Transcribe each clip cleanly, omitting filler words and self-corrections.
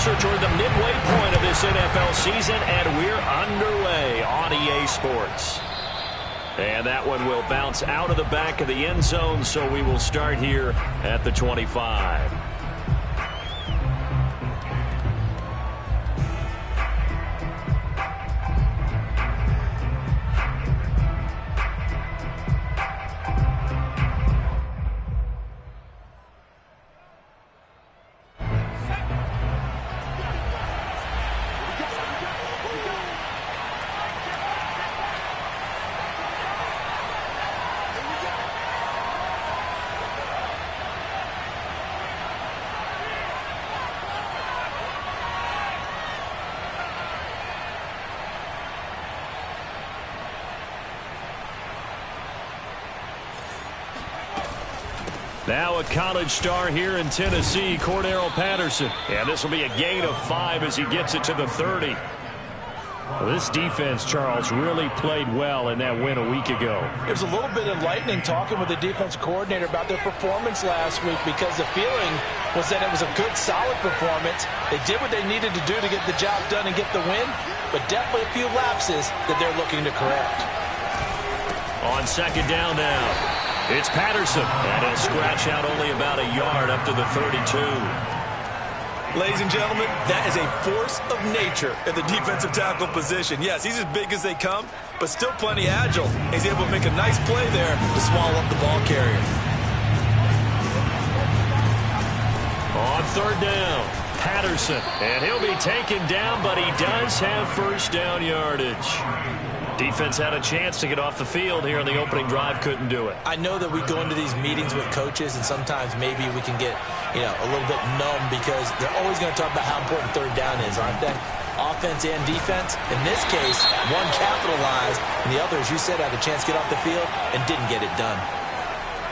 closer toward the midway point of this NFL season, and we're underway on EA Sports. And that one will bounce out of the back of the end zone, so we will start here at the 25. Now a college star here in Tennessee, Cordero Patterson. And this will be a gain of 5 as he gets it to the 30. Well, this defense, Charles, really played well in that win a week ago. It was a little bit enlightening talking with the defense coordinator about their performance last week, because the feeling was that it was a good, solid performance. They did what they needed to do to get the job done and get the win, but definitely a few lapses that they're looking to correct. On second down now, it's Patterson, and he'll scratch out only about a yard up to the 32. Ladies and gentlemen, that is a force of nature in the defensive tackle position. Yes, he's as big as they come, but still plenty agile. He's able to make a nice play there to swallow up the ball carrier. On third down, Patterson, and he'll be taken down, but he does have first down yardage. Defense had a chance to get off the field here on the opening drive, couldn't do it. I know that we go into these meetings with coaches, and sometimes maybe we can get, a little bit numb, because they're always going to talk about how important third down is, aren't they? Offense and defense. In this case, one capitalized, and the other, as you said, had a chance to get off the field and didn't get it done.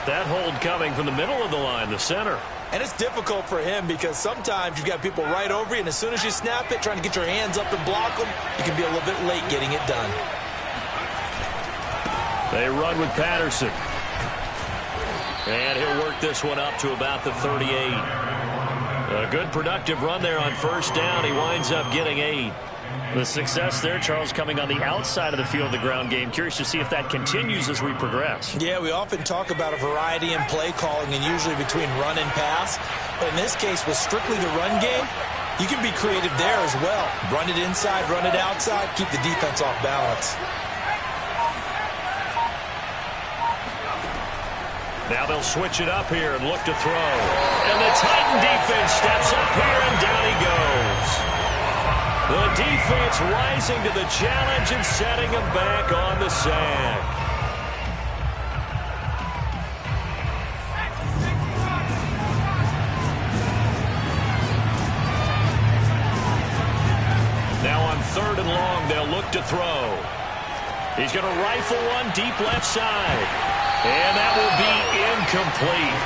That hold coming from the middle of the line, the center. And it's difficult for him, because sometimes you've got people right over you, and as soon as you snap it, trying to get your hands up and block them, you can be a little bit late getting it done. They run with Patterson. And he'll work this one up to about the 38. A good productive run there on first down. He winds up getting 8. The success there, Charles, coming on the outside of the field of the ground game. Curious to see if that continues as we progress. Yeah, we often talk about a variety in play calling, and usually between run and pass. But in this case, with strictly the run game, you can be creative there as well. Run it inside, run it outside, keep the defense off balance. Now they'll switch it up here and look to throw. And the Titan defense steps up here, and down he goes. The defense rising to the challenge and setting him back on the sack. Now on third and long, they'll look to throw. He's going to rifle one deep left side. And that will be incomplete.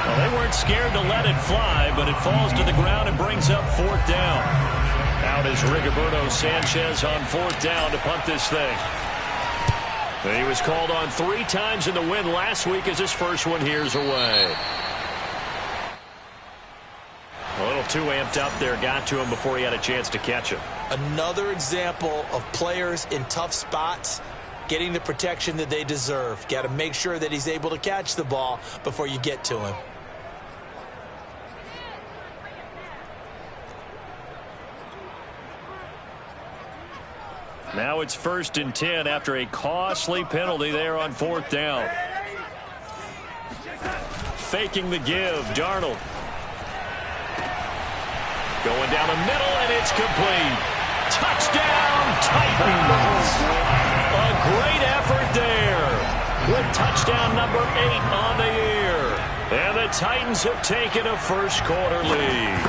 Well, they weren't scared to let it fly, but it falls to the ground and brings up fourth down. Out is Rigoberto Sanchez on fourth down to punt this thing. He was called on 3 times in the win last week, as his first one here's away. A little too amped up there, got to him before he had a chance to catch him. Another example of players in tough spots getting the protection that they deserve. Got to make sure that he's able to catch the ball before you get to him. Now it's 1st and 10 after a costly penalty there on fourth down. Faking the give, Darnold. Going down the middle, and it's complete. Touchdown, Titans! A great effort there with touchdown number 8 on the year. And the Titans have taken a first-quarter lead.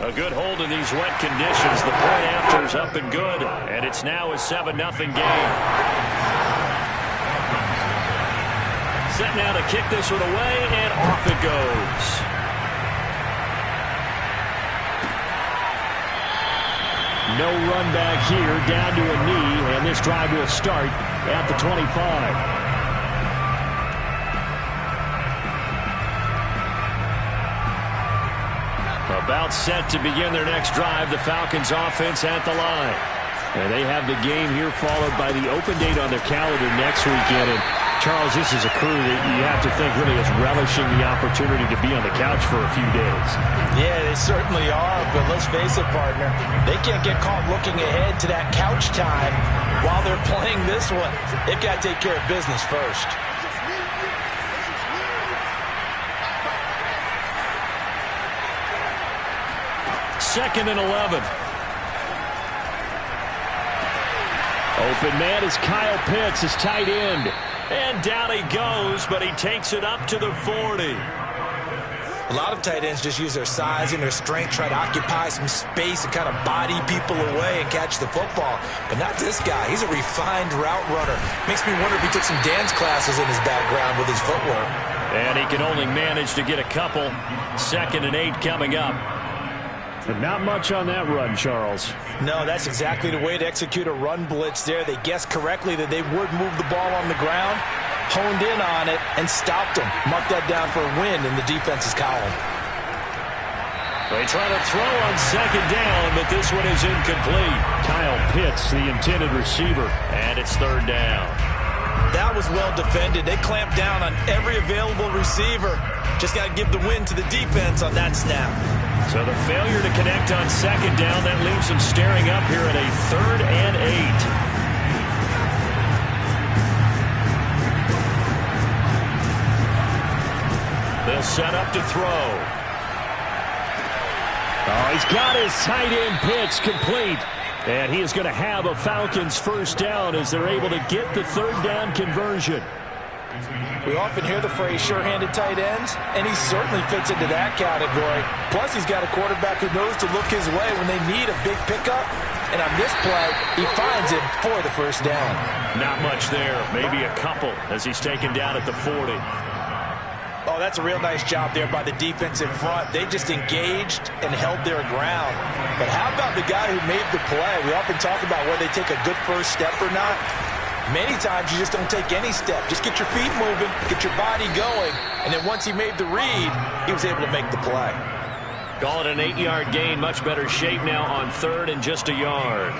A good hold in these wet conditions. The point after is up and good, and it's now a 7-0 game. Set now to kick this one away, and off it goes. No run back here, down to a knee, and this drive will start at the 25. A About set to begin their next drive. The Falcons offense at the line. And they have the game here followed by the open date on their calendar next weekend. And Charles, this is a crew that you have to think really is relishing the opportunity to be on the couch for a few days. Yeah, they certainly are, but let's face it, partner. They can't get caught looking ahead to that couch time while they're playing this one. They've got to take care of business first. Second and 11. Open man is Kyle Pitts, his tight end. And down he goes, but he takes it up to the 40. A lot of tight ends just use their size and their strength, try to occupy some space and kind of body people away and catch the football. But not this guy. He's a refined route runner. Makes me wonder if he took some dance classes in his background with his footwork. And he can only manage to get a couple. 2nd and 8 coming up. And not much on that run, Charles. No, that's exactly the way to execute a run blitz there. They guessed correctly that they would move the ball on the ground, honed in on it, and stopped them. Mark that down for a win in the defense's column. They try to throw on 2nd down, but this one is incomplete. Kyle Pitts, the intended receiver, and it's 3rd down. That was well defended. They clamped down on every available receiver. Just got to give the win to the defense on that snap. So the failure to connect on 2nd down, that leaves them staring up here at a 3rd and 8. They'll set up to throw. Oh, he's got his tight end Pitts complete. And he is going to have a Falcons 1st down as they're able to get the 3rd down conversion. We often hear the phrase sure-handed tight ends, and he certainly fits into that category. Plus, he's got a quarterback who knows to look his way when they need a big pickup. And on this play, he finds him for the 1st down. Not much there, maybe a couple as he's taken down at the 40. Oh, that's a real nice job there by the defense in front. They just engaged and held their ground. But how about the guy who made the play? We often talk about whether they take a good first step or not. Many times you just don't take any step. Just get your feet moving, get your body going, and then once he made the read, he was able to make the play. Call it an 8-yard gain. Much better shape now on 3rd and just a yard.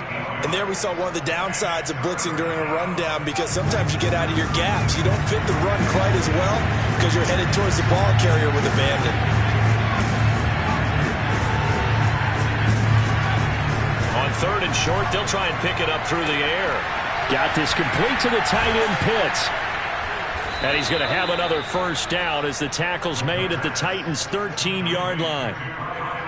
And there we saw one of the downsides of blitzing during a rundown because sometimes you get out of your gaps. You don't fit the run quite as well because you're headed towards the ball carrier with abandon. On 3rd and short, they'll try and pick it up through the air. Got this complete to the tight end Pitts. And he's going to have another 1st down as the tackle's made at the Titans' 13-yard line.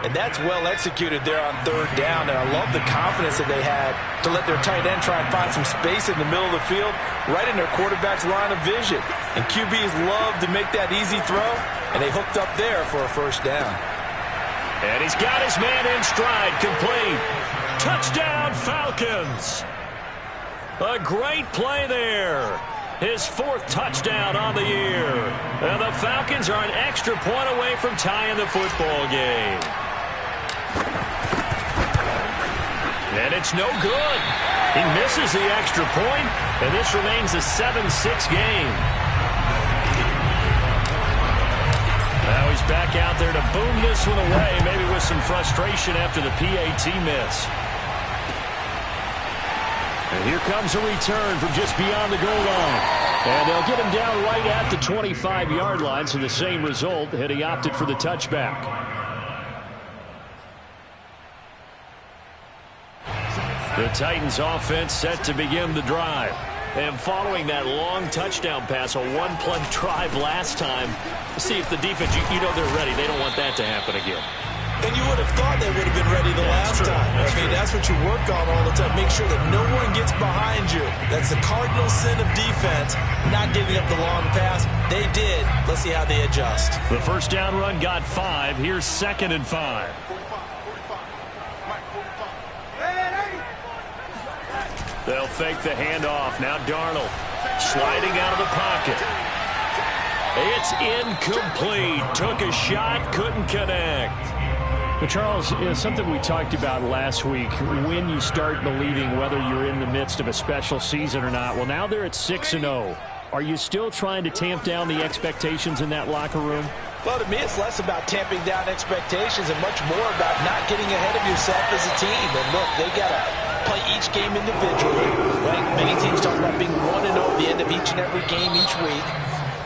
And that's well executed there on 3rd down. And I love the confidence that they had to let their tight end try and find some space in the middle of the field, right in their quarterback's line of vision. And QBs love to make that easy throw, and they hooked up there for a 1st down. And he's got his man in stride, complete. Touchdown, Falcons. A great play there. His 4th touchdown on the year. And the Falcons are an extra point away from tying the football game. And it's no good. He misses the extra point, and this remains a 7-6 game. Now he's back out there to boom this one away, maybe with some frustration after the PAT miss. And here comes a return from just beyond the goal line. And they'll get him down right at the 25-yard line, so the same result had he opted for the touchback. The Titans offense set to begin the drive. And following that long touchdown pass, a one-play drive last time, see if the defense, you know they're ready. They don't want that to happen again. And you would have thought they would have been ready the last time. I mean, that's what you work on all the time. Make sure that no one gets behind you. That's the cardinal sin of defense, not giving up the long pass. They did. Let's see how they adjust. The 1st down run got 5. Here's 2nd and 5. They'll fake the handoff. Now Darnold sliding out of the pocket. It's incomplete. Took a shot, couldn't connect. But Charles, something we talked about last week, when you start believing whether you're in the midst of a special season or not. Well, now they're at 6-0. Are you still trying to tamp down the expectations in that locker room? Well, to me, it's less about tamping down expectations and much more about not getting ahead of yourself as a team. And look, they got to play each game individually. Right? Many teams talk about being 1-0 at the end of each and every game each week.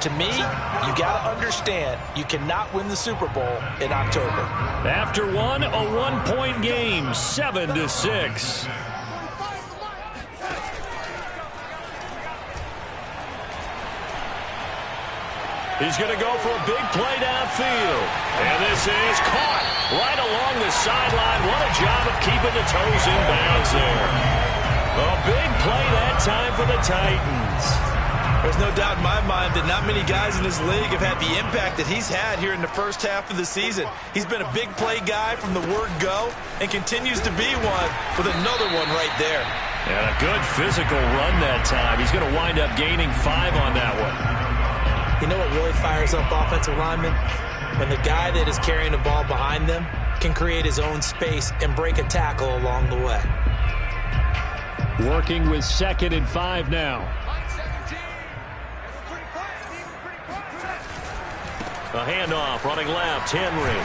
To me, you got to understand you cannot win the Super Bowl in October. After one, a one-point game, 7-6. He's going to go for a big play downfield. And this is caught right along the sideline. What a job of keeping the toes in bounds there. A big play that time for the Titans. There's no doubt in my mind that not many guys in this league have had the impact that he's had here in the first half of the season. He's been a big play guy from the word go and continues to be one with another one right there. And a good physical run that time. He's going to wind up gaining 5 on that one. You know what really fires up offensive linemen? When the guy that is carrying the ball behind them can create his own space and break a tackle along the way. Working with 2nd and 5 now. A handoff, running left, Henry.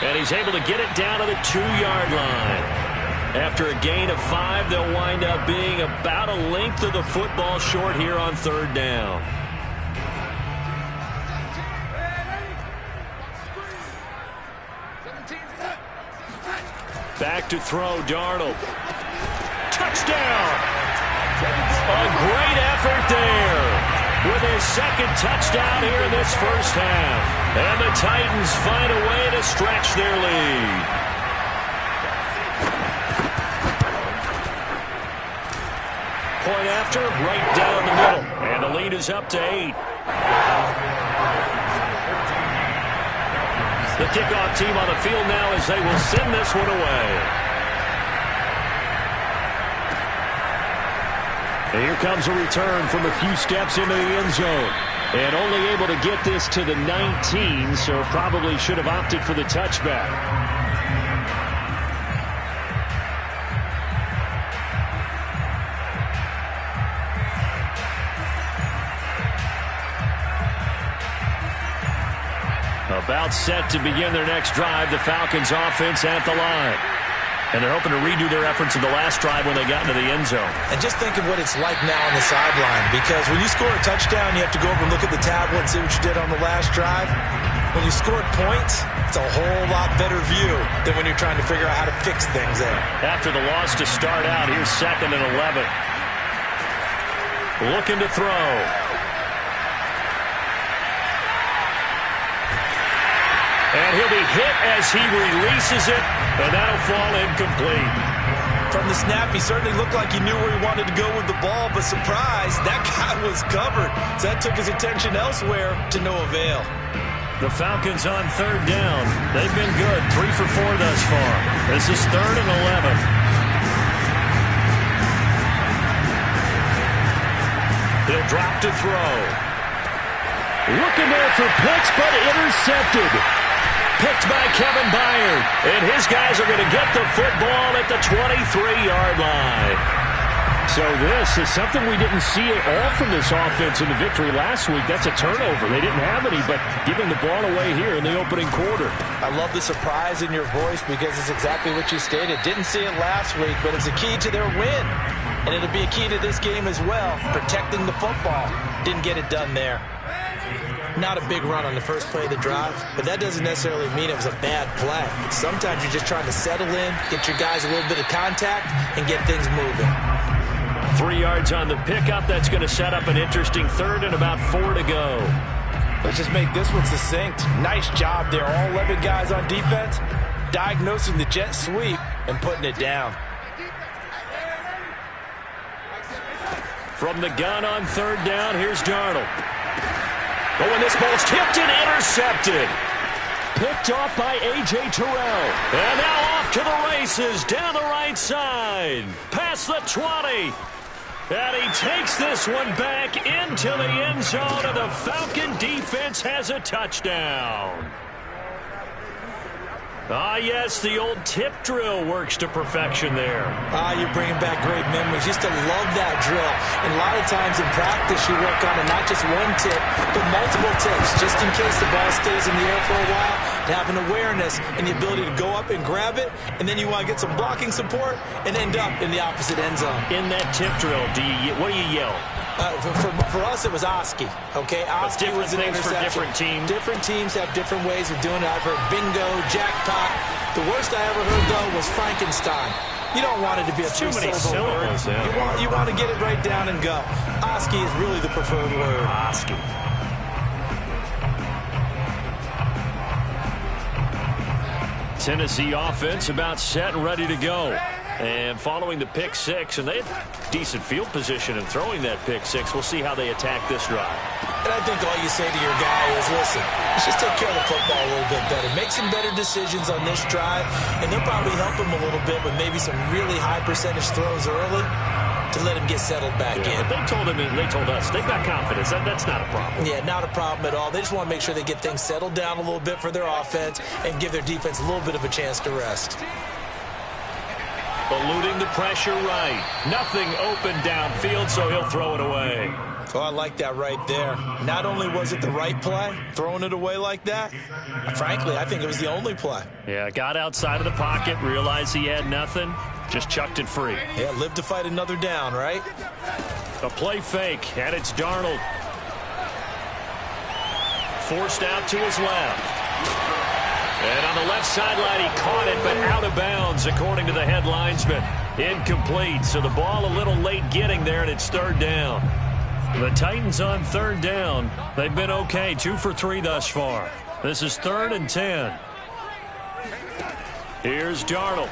And he's able to get it down to the 2-yard line. After a gain of 5, they'll wind up being about a length of the football short here on 3rd down. Back to throw, Darnold. Touchdown! A great effort there with his 2nd touchdown here in this first half. And the Titans find a way to stretch their lead. Point after, right down the middle. And the lead is up to 8. The kickoff team on the field now as they will send this one away. And here comes a return from a few steps into the end zone. And only able to get this to the 19, so probably should have opted for the touchback. About set to begin their next drive, the Falcons offense at the line. And they're hoping to redo their efforts in the last drive when they got into the end zone. And just think of what it's like now on the sideline, because when you score a touchdown, you have to go over and look at the tablet and see what you did on the last drive. When you scored points, it's a whole lot better view than when you're trying to figure out how to fix things there. After the loss to start out, here's 2nd and 11. Looking to throw. And he'll be hit as he releases it, and that'll fall incomplete. From the snap, he certainly looked like he knew where he wanted to go with the ball, but surprise, that guy was covered. So that took his attention elsewhere to no avail. The Falcons on 3rd down. They've been good, 3 for 4 thus far. This is 3rd and 11. He'll drop to throw. Looking there for picks, but intercepted. Picked by Kevin Byard. And his guys are going to get the football at the 23-yard line. So this is something we didn't see at all from this offense in the victory last week. That's a turnover. They didn't have any, but giving the ball away here in the opening quarter. I love the surprise in your voice because it's exactly what you stated. Didn't see it last week, but it's a key to their win. And it'll be a key to this game as well, protecting the football. Didn't get it done there. Not a big run on the first play of the drive, but that doesn't necessarily mean it was a bad play. Sometimes you're just trying to settle in, get your guys a little bit of contact, and get things moving. 3 yards on the pickup. That's going to set up an interesting 3rd and about 4 to go. Let's just make this one succinct. Nice job there. All 11 guys on defense, diagnosing the jet sweep and putting it down. From the gun on 3rd down, here's Darnold. Oh, and this ball's tipped and intercepted. Picked off by A.J. Terrell. And now off to the races down the right side. Past the 20. And he takes this one back into the end zone, and the Falcon defense has a touchdown. Yes, the old tip drill works to perfection there. You're bringing back great memories. Used to love that drill. And a lot of times in practice, you work on it, not just one tip, but multiple tips, just in case the ball stays in the air for a while, to have an awareness and the ability to go up and grab it, and then you want to get some blocking support and end up in the opposite end zone. In that tip drill, what do you yell? For us, it was Oski. Okay, Oski was an interception. For different teams. Different teams have different ways of doing it. I've heard bingo, jackpot. The worst I ever heard, though, was Frankenstein. You don't want it to be a three-syllable word. Yeah. You want to get it right down and go. Oski is really the preferred word. Oski. Tennessee offense about set and ready to go. And following the pick six, and they have decent field position in throwing that pick six. We'll see how they attack this drive. And I think all you say to your guy is, listen, let's just take care of the football a little bit better. Make some better decisions on this drive, and they'll probably help him a little bit with maybe some really high percentage throws early to let him get settled back in. They told him, and they told us, they've got confidence. That's not a problem. Yeah, not a problem at all. They just want to make sure they get things settled down a little bit for their offense and give their defense a little bit of a chance to rest. Eluding the pressure right. Nothing open downfield, so he'll throw it away. Oh, I like that right there. Not only was it the right play, throwing it away like that, frankly, I think it was the only play. Yeah, got outside of the pocket, realized he had nothing, just chucked it free. Yeah, live to fight another down, right? A play fake, and it's Darnold. Forced out to his left. And on the left sideline, he caught it, but out of bounds, according to the head linesman. Incomplete, so the ball a little late getting there, and it's third down. The Titans on third down. They've been okay, 2 for 3 thus far. This is 3rd and 10. Here's Darnold.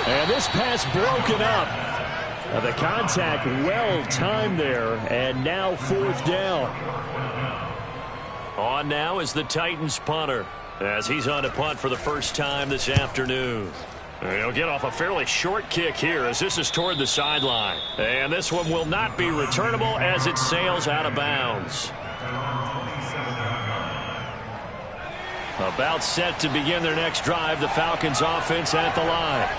And this pass broken up. The contact well timed there, and now 4th down. On now is the Titans punter, as he's on to punt for the first time this afternoon. He'll get off a fairly short kick here as this is toward the sideline. And this one will not be returnable as it sails out of bounds. About set to begin their next drive, the Falcons offense at the line.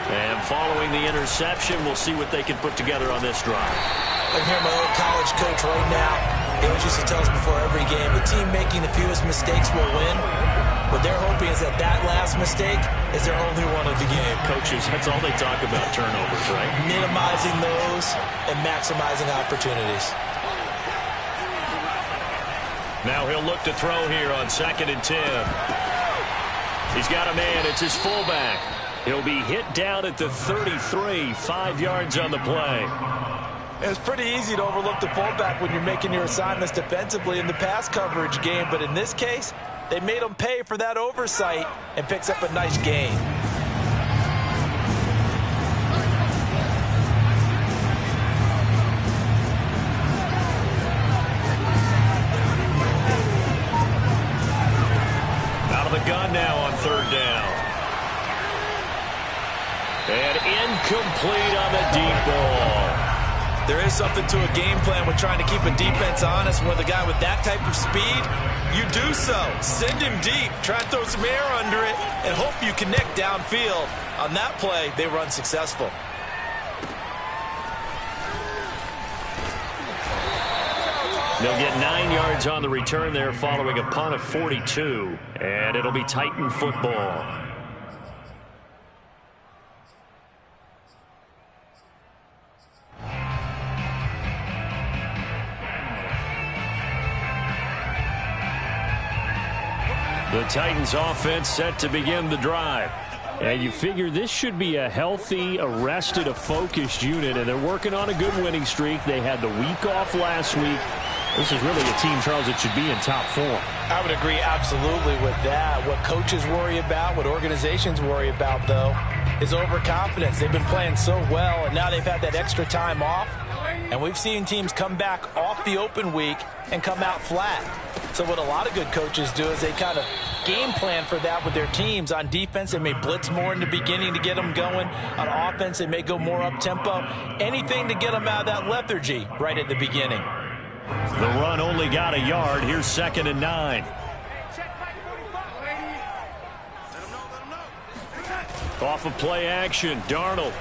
And following the interception, we'll see what they can put together on this drive. I hear my old college coach right now. He always used to tell us before every game, the team making the fewest mistakes will win. What they're hoping is that last mistake is their only one of the game. Coaches, that's all they talk about, turnovers, right? Minimizing those and maximizing opportunities. Now he'll look to throw here on 2nd and 10. He's got a man. It's his fullback. He'll be hit down at the 33, 5 yards on the play. It's pretty easy to overlook the fullback when you're making your assignments defensively in the pass coverage game, but in this case, they made him pay for that oversight and picks up a nice gain. Out of the gun now on 3rd down. And incomplete on the deep ball. There is something to a game plan with trying to keep a defense honest. With a guy with that type of speed, you do so. Send him deep. Try and throw some air under it and hope you connect downfield. On that play, they were unsuccessful. They'll get 9 yards on the return there following a punt of 42. And it'll be Titan football. The Titans offense set to begin the drive. And you figure this should be a healthy, arrested, a focused unit, and they're working on a good winning streak. They had the week off last week. This is really a team, Charles, that should be in top form. I would agree absolutely with that. What coaches worry about, what organizations worry about, though, is overconfidence. They've been playing so well, and now they've had that extra time off. And we've seen teams come back off the open week and come out flat. So what a lot of good coaches do is they kind of game plan for that with their teams. On defense, they may blitz more in the beginning to get them going. On offense, they may go more up-tempo. Anything to get them out of that lethargy right at the beginning. The run only got a yard. Here's 2nd and 9. Off of play action, Darnold.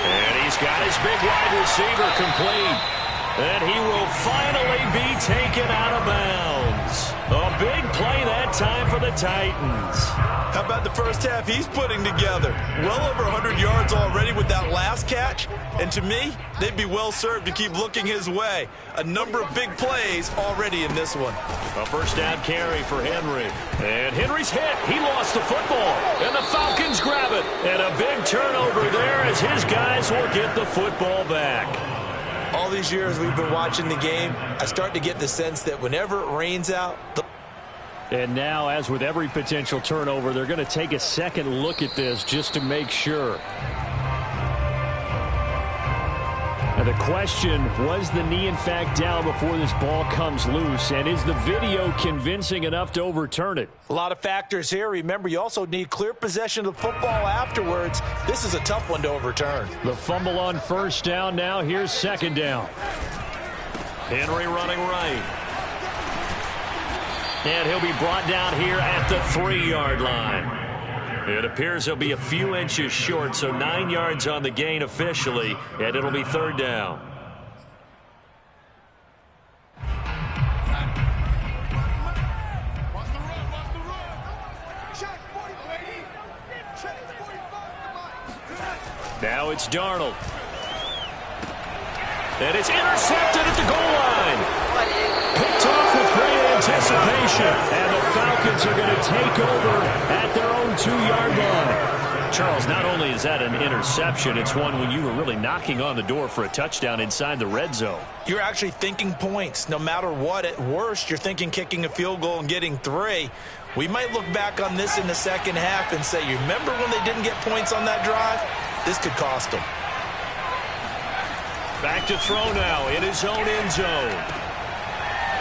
And he's got his big wide receiver complete. And he will finally be taken out of bounds. A big play that time for the Titans. How about the first half he's putting together? Well over 100 yards already with that last catch. And to me, they'd be well served to keep looking his way. A number of big plays already in this one. A first down carry for Henry. And Henry's hit. He lost the football. And the Falcons grab it. And a big turnover there as his guys will get the football back. All these years we've been watching the game, I start to get the sense that whenever it rains out... And now, as with every potential turnover, they're going to take a second look at this just to make sure. Now the question, was the knee in fact down before this ball comes loose? And is the video convincing enough to overturn it? A lot of factors here. Remember, you also need clear possession of the football afterwards. This is a tough one to overturn. The fumble on first down now. Here's second down. Henry running right. And he'll be brought down here at the 3-yard line. It appears he'll be a few inches short, so 9 yards on the gain officially, and it'll be third down. Now it's Darnold. And it's intercepted at the goal line. Picked off with great anticipation. And the Falcons are going to take over at their own 2-yard line. Charles, not only is that an interception, it's one when you were really knocking on the door for a touchdown inside the red zone. You're actually thinking points. No matter what, at worst, you're thinking kicking a field goal and getting 3. We might look back on this in the second half and say, you remember when they didn't get points on that drive? This could cost them. Back to throw now in his own end zone.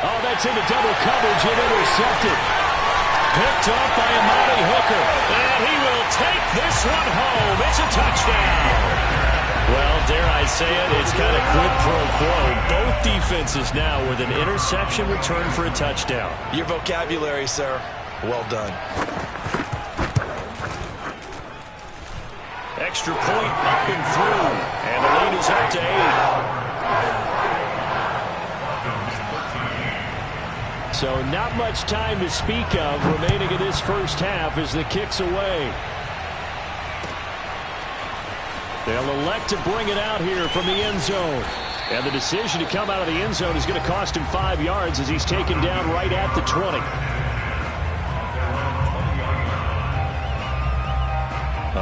Oh, that's into double coverage and intercepted. Picked off by Amani Hooker. And he will take this one home. It's a touchdown. Well, dare I say it, it's kind of quid pro quo. Both defenses now with an interception return for a touchdown. Your vocabulary, sir. Well done. Extra point up and through. And the lead is up to 8. So not much time to speak of remaining in this first half as the kick's away. They'll elect to bring it out here from the end zone. And the decision to come out of the end zone is going to cost him 5 yards as he's taken down right at the 20.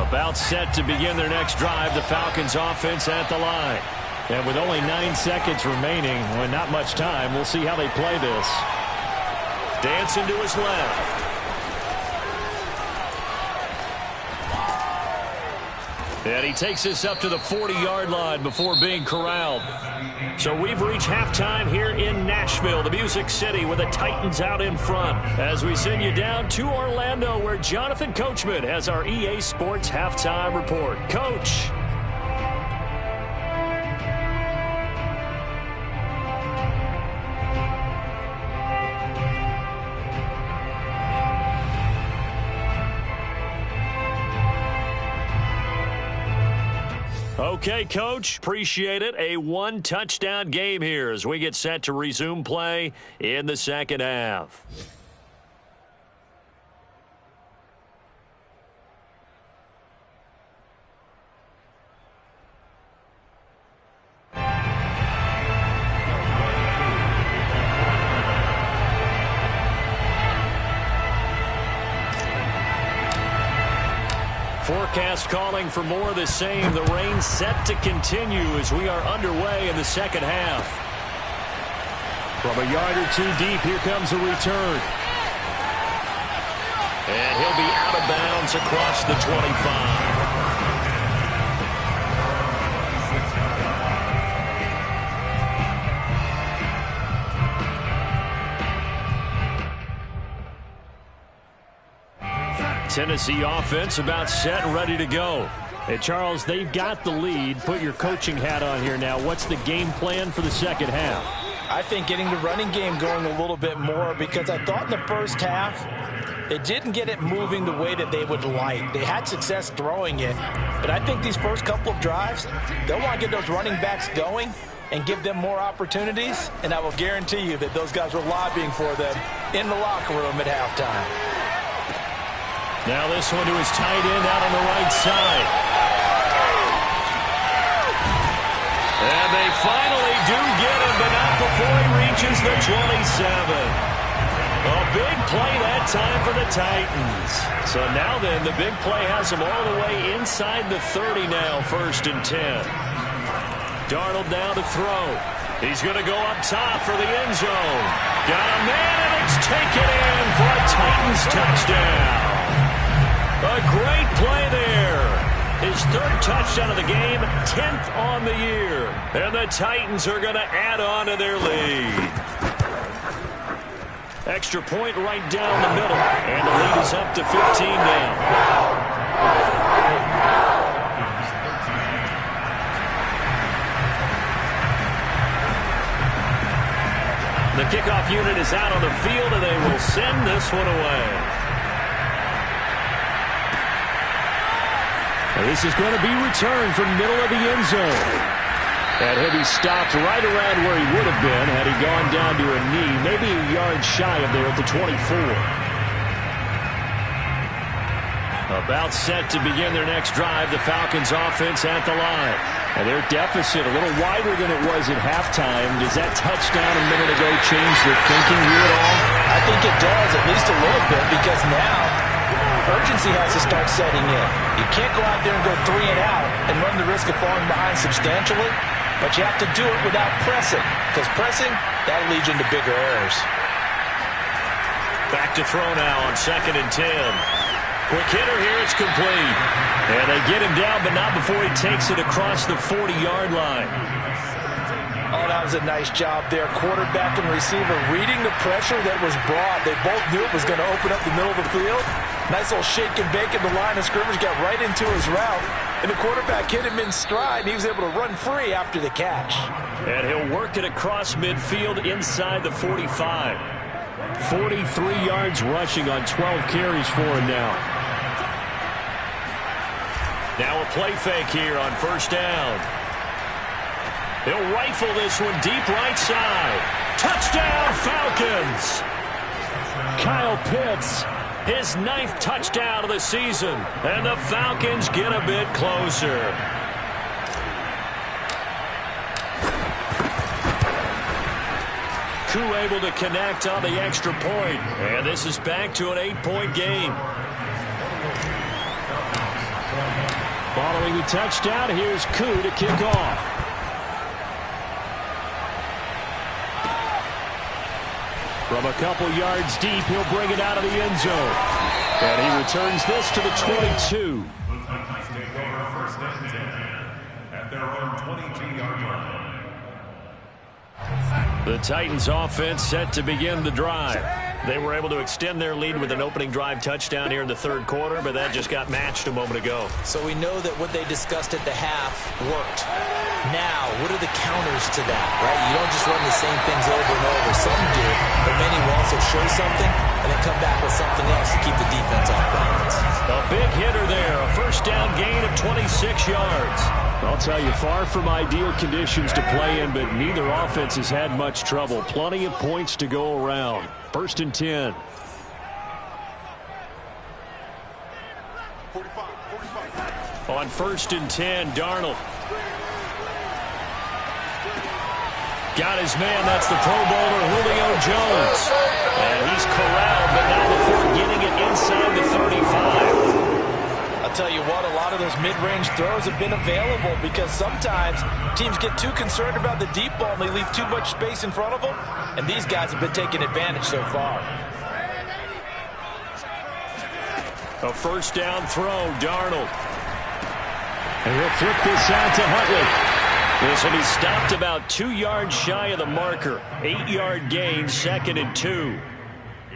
About set to begin their next drive, the Falcons offense at the line. And with only 9 seconds remaining, well, not much time, we'll see how they play this. Dancing to his left. And he takes this up to the 40-yard line before being corralled. So we've reached halftime here in Nashville, the Music City, with the Titans out in front. As we send you down to Orlando, where Jonathan Coachman has our EA Sports halftime report. Coach. Okay, Coach, appreciate it. A 1-touchdown game here as we get set to resume play in the second half. Forecast calling for more of the same. The rain set to continue as we are underway in the second half. From a yard or two deep, here comes a return. And he'll be out of bounds across the 25. Tennessee offense about set and ready to go. Hey, Charles, they've got the lead. Put your coaching hat on here now. What's the game plan for the second half? I think getting the running game going a little bit more, because I thought in the first half they didn't get it moving the way that they would like. They had success throwing it, but I think these first couple of drives, they'll want to get those running backs going and give them more opportunities, and I will guarantee you that those guys were lobbying for them in the locker room at halftime. Now this one to his tight end out on the right side. And they finally do get him, but not before he reaches the 27. A big play that time for the Titans. So now then, the big play has him all the way inside the 30 now, 1st and 10. Darnold now to throw. He's going to go up top for the end zone. Got a man, and it's taken in for a Titans touchdown. A great play there. His 3rd touchdown of the game, 10th on the year. And the Titans are going to add on to their lead. Extra point right down the middle. And the lead is up to 15 now. The kickoff unit is out on the field, and they will send this one away. And this is going to be returned from middle of the end zone. And he'll be stopped right around where he would have been had he gone down to a knee, maybe a yard shy of there at the 24. About set to begin their next drive, the Falcons offense at the line. And their deficit a little wider than it was at halftime. Does that touchdown a minute ago change their thinking here at all? I think it does, at least a little bit, because now urgency has to start setting in. You can't go out there and go 3 and out and run the risk of falling behind substantially, but you have to do it without pressing, because pressing, that'll lead you into bigger errors. Back to throw now on 2nd and 10. Quick hitter here, it's complete. And they get him down, but not before he takes it across the 40-yard line. Oh, that was a nice job there. Quarterback and receiver reading the pressure that was brought. They both knew it was going to open up the middle of the field. Nice little shake and bake in the line of scrimmage, got right into his route. And the quarterback hit him in stride, and he was able to run free after the catch. And he'll work it across midfield inside the 45. 43 yards rushing on 12 carries for him now. Now a play fake here on 1st down. He'll rifle this one deep right side. Touchdown, Falcons! Kyle Pitts, his 9th touchdown of the season. And the Falcons get a bit closer. Koo able to connect on the extra point. And this is back to an 8-point game. Following the touchdown, here's Koo to kick off. From a couple yards deep, he'll bring it out of the end zone. And he returns this to the 22. The Titans offense set to begin the drive. They were able to extend their lead with an opening drive touchdown here in the 3rd quarter, but that just got matched a moment ago. So we know that what they discussed at the half worked. Now, what are the counters to that, right? You don't just run the same things over and over. Some do, but many will also show something and then come back with something else to keep the defense off balance. A big hitter there, a 1st down gain of 26 yards. I'll tell you, far from ideal conditions to play in, but neither offense has had much trouble. Plenty of points to go around. 1st and 10. 45. On 1st and 10, Darnold. Got his man, that's the Pro Bowler Julio Jones. And he's corralled, but now before getting it inside the 35. I'll tell you what, a lot of those mid-range throws have been available because sometimes teams get too concerned about the deep ball and they leave too much space in front of them, and these guys have been taking advantage so far. A 1st down throw, Darnold. And he'll flip this out to Huntley. This will be stopped about 2 yards shy of the marker. 8-yard gain, 2nd and 2.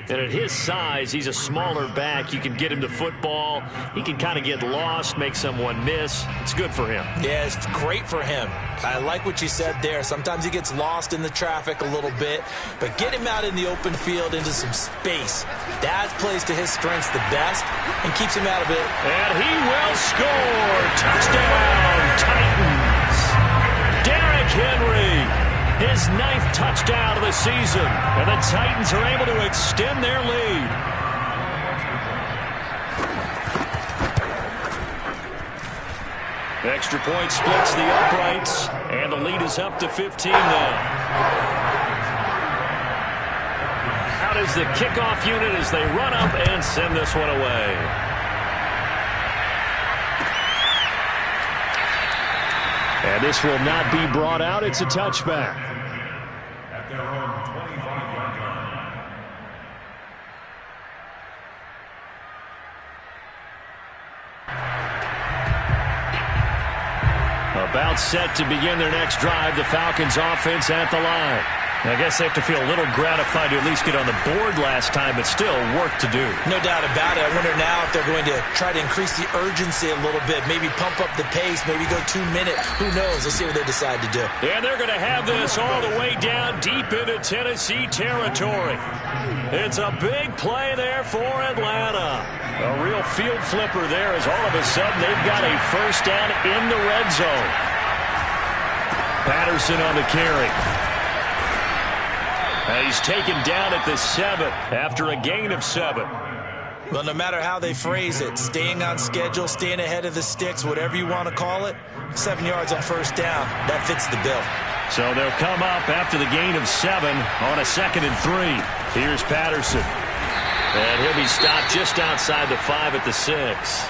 And at his size, he's a smaller back. You can get him to football. He can kind of get lost, make someone miss. It's good for him. Yeah, it's great for him. I like what you said there. Sometimes he gets lost in the traffic a little bit, but get him out in the open field into some space. That plays to his strengths the best and keeps him out of it. And he will score. Touchdown, Titans. Derrick Henry, his 9th touchdown of the season. And the Titans are able to extend their lead. Extra point splits the uprights, and the lead is up to 15 now. Out is the kickoff unit as they run up and send this one away. And this will not be brought out. It's a touchback. At their own 25-yard line. About set to begin their next drive. The Falcons offense at the line. I guess they have to feel a little gratified to at least get on the board last time, but still work to do. No doubt about it. I wonder now if they're going to try to increase the urgency a little bit, maybe pump up the pace, maybe go 2 minute. Who knows? Let's see what they decide to do. And they're going to have this all the way down deep into Tennessee territory. It's a big play there for Atlanta. A real field flipper there as all of a sudden they've got a first down in the red zone. Patterson on the carry. And he's taken down at the 7 after a gain of 7. Well, no matter how they phrase it, staying on schedule, staying ahead of the sticks, whatever you want to call it, 7 yards on first down, that fits the bill. So they'll come up after the gain of 7 on a 2nd and 3. Here's Patterson. And he'll be stopped just outside the 5 at the 6.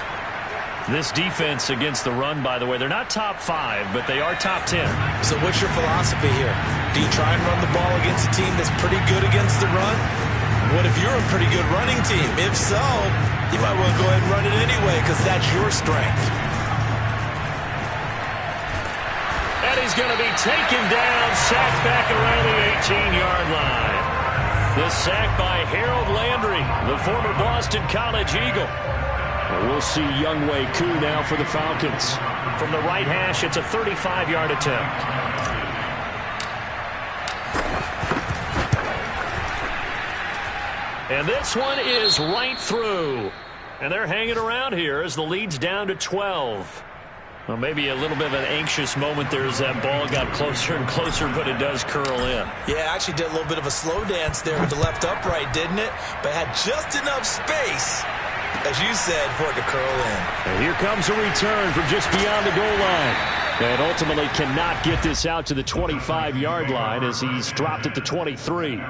This defense against the run, by the way, they're not top 5, but they are top 10. So what's your philosophy here? Do you try and run the ball against a team that's pretty good against the run? What if you're a pretty good running team? If so, you might want to go ahead and run it anyway because that's your strength. And he's going to be taken down, sacked back around the 18-yard line. The sack by Harold Landry, the former Boston College Eagle. We'll see Younghoe Koo now for the Falcons. From the right hash, it's a 35-yard attempt. And this one is right through. And they're hanging around here as the lead's down to 12. Well, maybe a little bit of an anxious moment there as that ball got closer and closer, but it does curl in. Yeah, actually did a little bit of a slow dance there with the left upright, didn't it? But had just enough space, as you said, for it to curl in. And here comes a return from just beyond the goal line. And ultimately cannot get this out to the 25-yard line as he's dropped at the 23.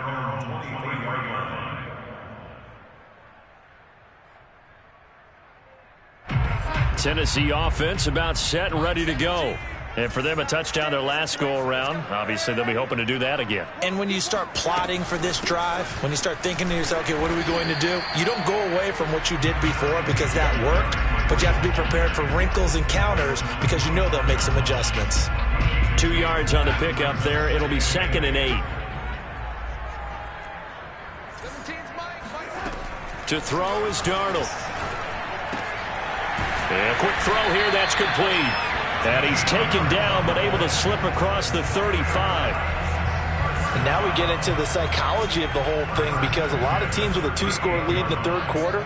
Tennessee offense about set and ready to go. And for them, a touchdown their last go-around. Obviously, they'll be hoping to do that again. And when you start plotting for this drive, when you start thinking to yourself, okay, what are we going to do? You don't go away from what you did before because that worked, but you have to be prepared for wrinkles and counters because you know they'll make some adjustments. 2 yards on the pickup there. It'll be 2nd and 8. To throw is Darnold. And a quick throw here, that's complete. And he's taken down, but able to slip across the 35. And now we get into the psychology of the whole thing because a lot of teams with a 2-score lead in the third quarter,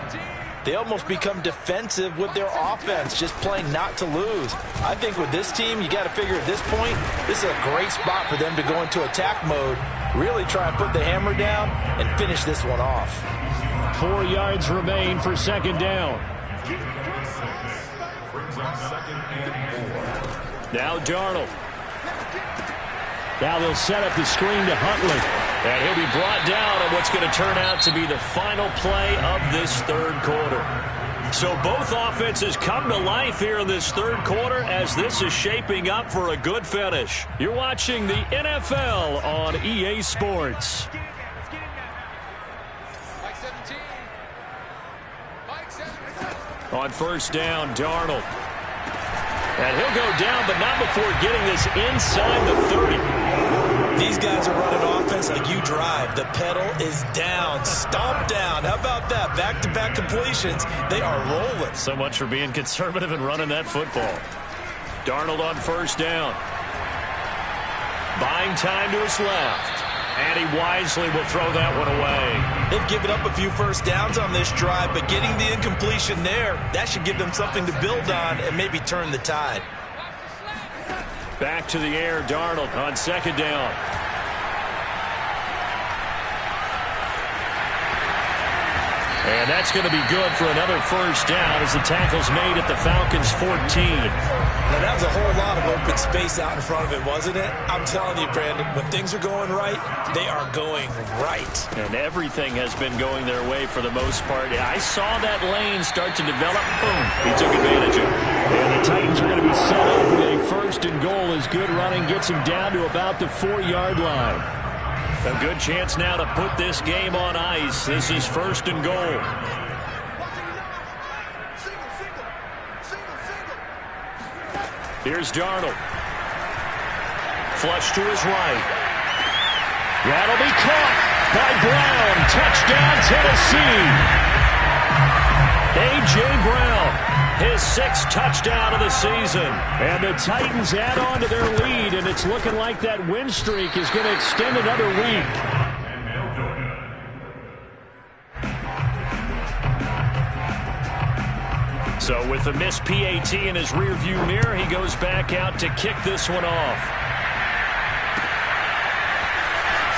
they almost become defensive with their offense, just playing not to lose. I think with this team, you got to figure at this point, this is a great spot for them to go into attack mode, really try and put the hammer down and finish this one off. 4 yards remain for 2nd down. Now Darnold. Now they'll set up the screen to Huntley. And he'll be brought down on what's going to turn out to be the final play of this third quarter. So both offenses come to life here in this third quarter as this is shaping up for a good finish. You're watching the NFL on EA Sports. On first down, Darnold. And he'll go down, but not before getting this inside the 30. These guys are running offense like you drive. The pedal is down, stomp down. How about that? Back-to-back completions. They are rolling. So much for being conservative and running that football. Darnold on first down. Buying time to his left. And he wisely will throw that one away. They've given up a few first downs on this drive, but getting the incompletion there, that should give them something to build on and maybe turn the tide. Back to the air, Darnold on second down. And that's going to be good for another first down as the tackle's made at the Falcons' 14. Now, that was a whole lot of open space out in front of him, wasn't it? I'm telling you, Brandon, when things are going right, they are going right. And everything has been going their way for the most part. I saw that lane start to develop. Boom. He took advantage of it. And the Titans are going to be set up with a first and goal as good running gets him down to about the 4-yard line. A good chance now to put this game on ice. This is first and goal. Here's Darnold. Flush to his right. That'll be caught by Brown. Touchdown, Tennessee. A.J. Brown, his 6th touchdown of the season. And the Titans add on to their lead, and it's looking like that win streak is going to extend another week. So with the missed PAT in his rearview mirror, he goes back out to kick this one off.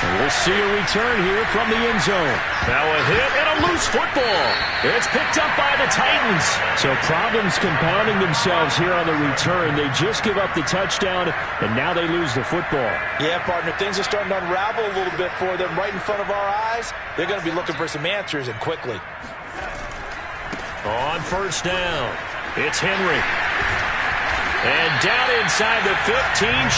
And we'll see a return here from the end zone. Now a hit and a loose football. It's picked up by the Titans. So problems compounding themselves here on the return. They just give up the touchdown, and now they lose the football. Yeah, partner, things are starting to unravel a little bit for them right in front of our eyes. They're going to be looking for some answers, and quickly. On first down, it's Henry. And down inside the 15,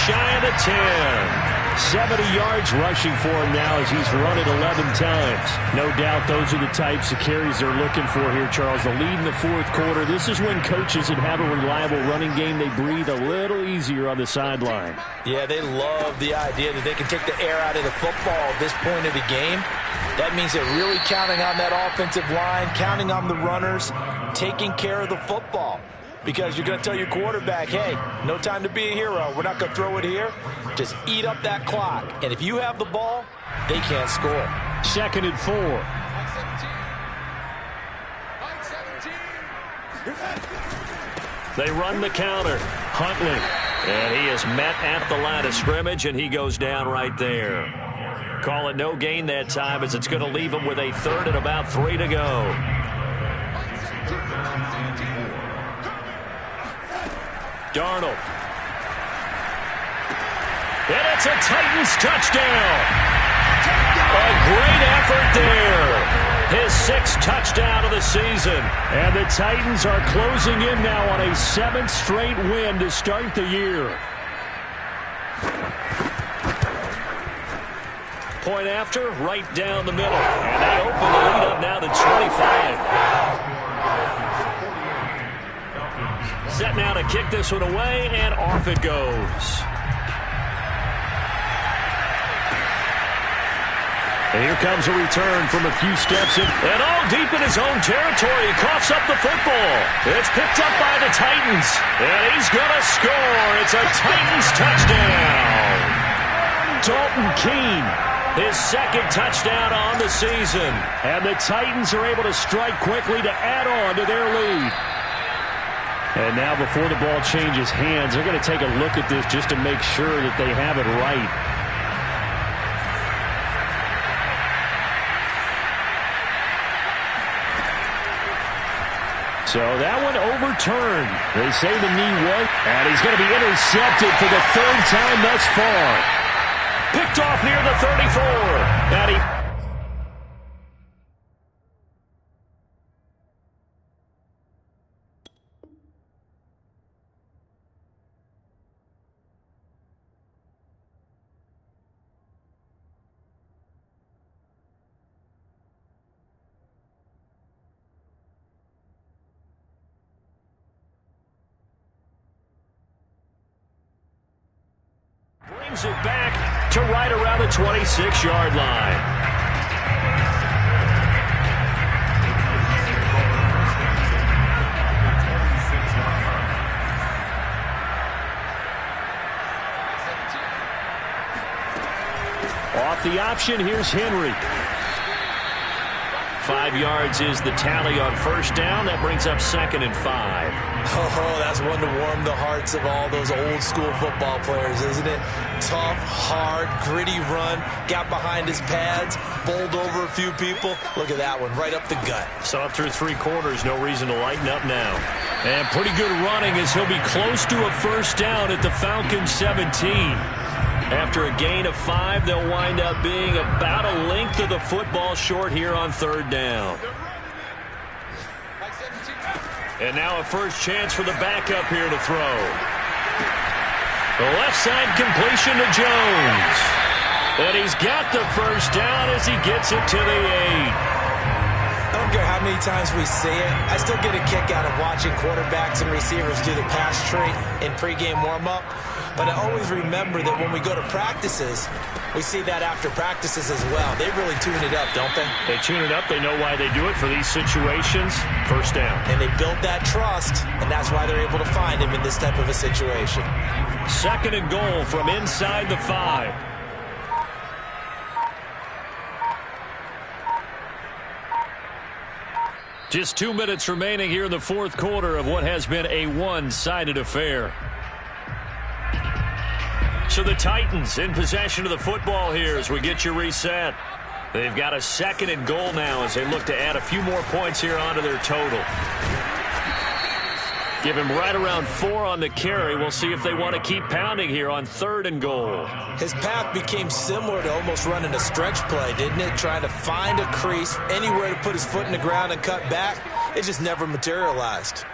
shy of the 10. 70 yards rushing for him now as he's run it 11 times. No doubt those are the types of carries they're looking for here, Charles. The lead in the fourth quarter. This is when coaches that have a reliable running game, they breathe a little easier on the sideline. Yeah, they love the idea that they can take the air out of the football at this point of the game. That means they're really counting on that offensive line, counting on the runners, taking care of the football. Because you're going to tell your quarterback, hey, no time to be a hero. We're not going to throw it here. Just eat up that clock. And if you have the ball, they can't score. 2nd and 4. They run the counter. Huntley. And he is met at the line of scrimmage, and he goes down right there. Call it no gain that time as it's going to leave him with a 3rd and about 3 to go. Darnold. And it's a Titans touchdown. A great effort there. His 6th touchdown of the season. And the Titans are closing in now on a 7th straight win to start the year. Point after, right down the middle. And they open the lead up now to 25. Set now to kick this one away, and off it goes. And here comes a return from a few steps in. And all deep in his own territory, he coughs up the football. It's picked up by the Titans. And he's going to score. It's a Titans touchdown. Dalton Keene, his 2nd touchdown on the season. And the Titans are able to strike quickly to add on to their lead. And now before the ball changes hands, they're going to take a look at this just to make sure that they have it right. So that one overturned. They say the knee was. And he's going to be intercepted for the 3rd time thus far. Picked off near the 34. And he... brings it back to right around the 26-yard line. Off the option, here's Henry. 5 yards is the tally on first down. That brings up 2nd and 5. Oh, that's one to warm the hearts of all those old school football players, isn't it? Tough, hard, gritty run. Got behind his pads, bowled over a few people. Look at that one, right up the gut. Saw through 3 quarters, no reason to lighten up now. And pretty good running as he'll be close to a first down at the Falcons 17. After a gain of 5, they'll wind up being about a length of the football short here on 3rd down. And now a first chance for the backup here to throw. The left side completion to Jones. And he's got the first down as he gets it to the 8. I don't care how many times we see it. I still get a kick out of watching quarterbacks and receivers do the pass tree in pregame warm-up. But I always remember that when we go to practices, we see that after practices as well. They really tune it up, don't they? They tune it up. They know why they do it for these situations. First down. And they build that trust, and that's why they're able to find him in this type of a situation. 2nd and goal from inside the 5. Just 2 minutes remaining here in the 4th quarter of what has been a one-sided affair. So the Titans in possession of the football here as we get you reset. They've got a 2nd and goal now as they look to add a few more points here onto their total. Give him right around 4 on the carry. We'll see if they want to keep pounding here on 3rd and goal. His path became similar to almost running a stretch play, didn't it? Trying to find a crease, anywhere to put his foot in the ground and cut back. It just never materialized.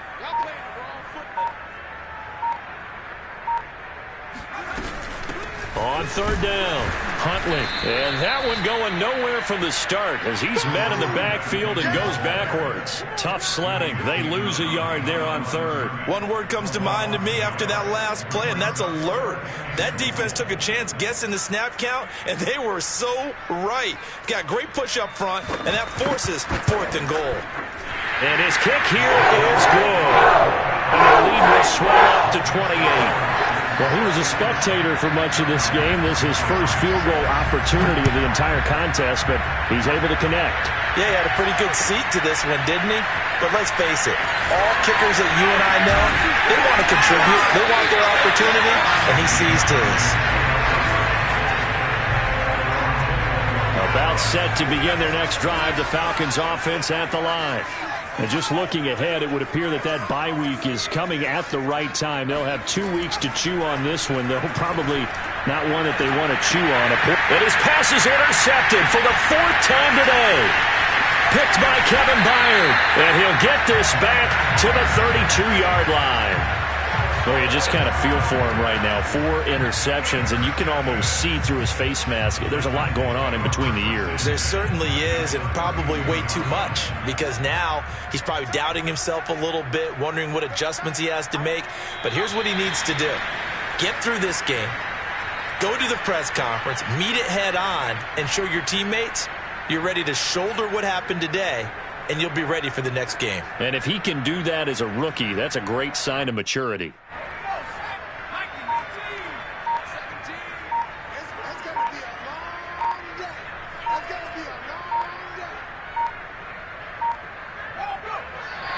On 3rd down, Huntley. And that one going nowhere from the start as he's met in the backfield and goes backwards. Tough sledding. They lose a yard there on 3rd. One word comes to mind to me after that last play, and that's alert. That defense took a chance guessing the snap count, and they were so right. Got great push up front, and that forces 4th and goal. And his kick here is good. And the lead will swell up to 28. Well, he was a spectator for much of this game. This is his first field goal opportunity of the entire contest, but he's able to connect. Yeah, he had a pretty good seat to this one, didn't he? But let's face it, all kickers that you and I know, they want to contribute. They want their opportunity, and he seized his. About set to begin their next drive, the Falcons offense at the line. And just looking ahead, it would appear that bye week is coming at the right time. They'll have 2 weeks to chew on this one. They'll probably not one that they want to chew on. And his pass is intercepted for the 4th time today. Picked by Kevin Byard. And he'll get this back to the 32-yard line. Well, you just kind of feel for him right now. 4 interceptions, and you can almost see through his face mask. There's a lot going on in between the ears. There certainly is, and probably way too much, because now he's probably doubting himself a little bit, wondering what adjustments he has to make. But here's what he needs to do. Get through this game, go to the press conference, meet it head on, and show your teammates you're ready to shoulder what happened today, and you'll be ready for the next game. And if he can do that as a rookie, that's a great sign of maturity.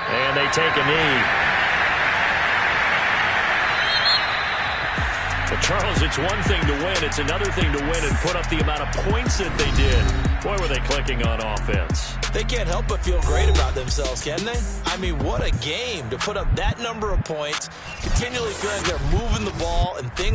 And they take a knee. Well, Charles, it's one thing to win. It's another thing to win and put up the amount of points that they did. Boy, were they clicking on offense. They can't help but feel great about themselves, can they? I mean, what a game to put up that number of points, continually feeling like they're moving the ball and things